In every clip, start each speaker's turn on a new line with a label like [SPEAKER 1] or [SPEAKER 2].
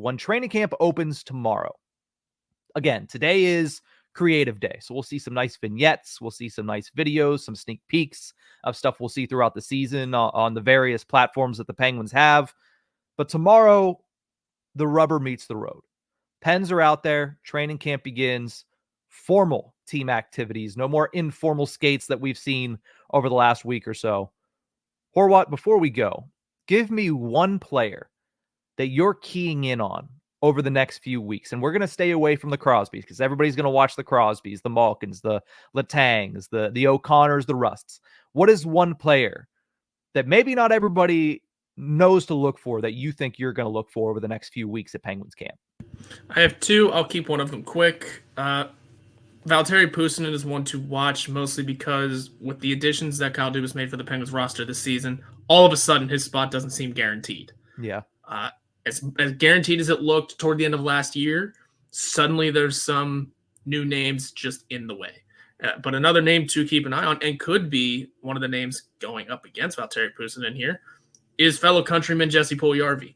[SPEAKER 1] when training camp opens tomorrow, again, today is creative day. So we'll see some nice vignettes. We'll see some nice videos, some sneak peeks of stuff we'll see throughout the season on the various platforms that the Penguins have. But tomorrow, the rubber meets the road. Pens are out there. Training camp begins. Formal team activities. No more informal skates that we've seen over the last week or so. Horwat, before we go, give me one player that you're keying in on over the next few weeks. And we're going to stay away from the Crosbys because everybody's going to watch the Crosbys, the Malkins, the Letangs, the O'Connors, the Rusts. What is one player that maybe not everybody knows to look for that you think you're going to look for over the next few weeks at Penguins camp?
[SPEAKER 2] I have two. I'll keep one of them quick. Valtteri Puustinen is one to watch, mostly because with the additions that Kyle Dubas made for the Penguins roster this season, all of a sudden his spot doesn't seem guaranteed.
[SPEAKER 1] Yeah.
[SPEAKER 2] As guaranteed as it looked toward the end of last year, suddenly there's some new names just in the way. But another name to keep an eye on, and could be one of the names going up against Valtteri Puustinen here, is fellow countryman Jesse Puljujarvi.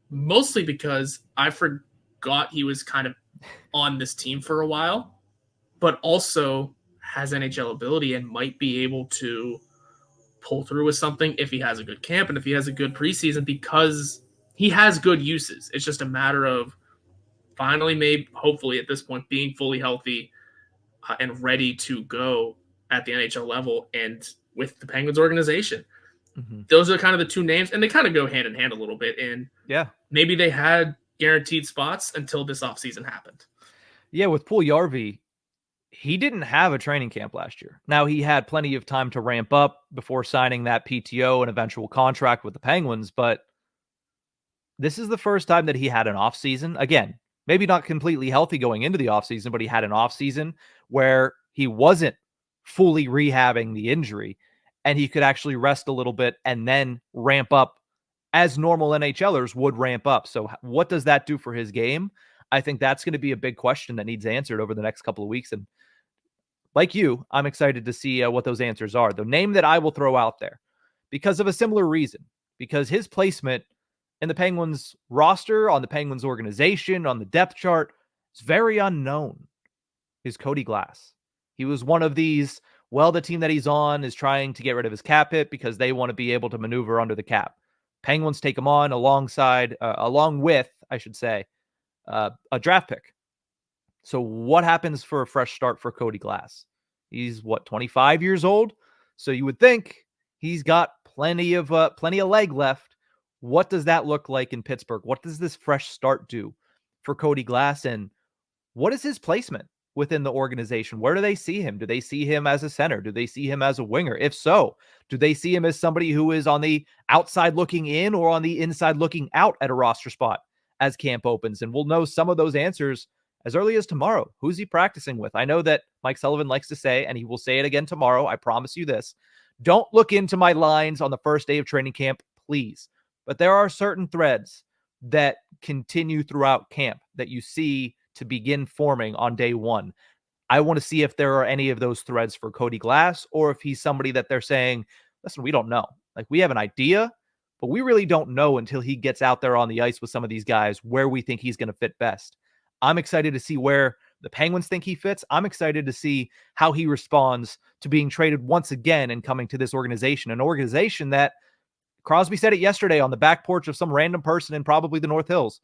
[SPEAKER 2] Mostly because I forgot he was kind of on this team for a while, but also has NHL ability and might be able to pull through with something if he has a good camp and if he has a good preseason, because he has good uses. It's just a matter of finally, maybe, hopefully at this point, being fully healthy and ready to go at the NHL level and with the Penguins organization. Mm-hmm. Those are kind of the two names, and they kind of go hand in hand a little bit. And maybe they had guaranteed spots until this offseason happened.
[SPEAKER 1] Yeah, with Puljujarvi, he didn't have a training camp last year. Now, he had plenty of time to ramp up before signing that PTO and eventual contract with the Penguins, but this is the first time that he had an offseason. Again, maybe not completely healthy going into the offseason, but he had an offseason where he wasn't fully rehabbing the injury, and he could actually rest a little bit and then ramp up as normal NHLers would ramp up. So what does that do for his game? I think that's going to be a big question that needs answered over the next couple of weeks. And like you, I'm excited to see what those answers are. The name that I will throw out there, because of a similar reason, because his placement in the Penguins roster, on the Penguins organization, on the depth chart, is very unknown, is Cody Glass. He was one of these, the team that he's on is trying to get rid of his cap hit because they want to be able to maneuver under the cap. Penguins take him on along with, a draft pick. So what happens for a fresh start for Cody Glass? He's 25 years old. So you would think he's got plenty of leg left. What does that look like in Pittsburgh? What does this fresh start do for Cody Glass? And what is his placement within the organization? Where do they see him? Do they see him as a center? Do they see him as a winger? If so, do they see him as somebody who is on the outside looking in or on the inside looking out at a roster spot as camp opens? And we'll know some of those answers as early as tomorrow. Who's he practicing with? I know that Mike Sullivan likes to say, and he will say it again tomorrow, I promise you this, don't look into my lines on the first day of training camp, please. But there are certain threads that continue throughout camp that you see to begin forming on day one. I want to see if there are any of those threads for Cody Glass, or if he's somebody that they're saying, listen, we don't know. Like, we have an idea, but we really don't know until he gets out there on the ice with some of these guys where we think he's going to fit best. I'm excited to see where the Penguins think he fits. I'm excited to see how he responds to being traded once again and coming to this organization, an organization that Crosby said it yesterday on the back porch of some random person in probably the North Hills.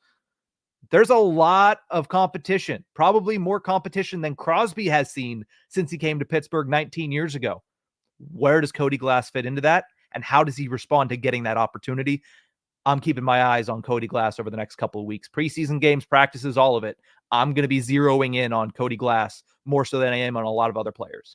[SPEAKER 1] There's a lot of competition, probably more competition than Crosby has seen since he came to Pittsburgh 19 years ago. Where does Cody Glass fit into that? And how does he respond to getting that opportunity? I'm keeping my eyes on Cody Glass over the next couple of weeks. Preseason games, practices, all of it. I'm going to be zeroing in on Cody Glass more so than I am on a lot of other players.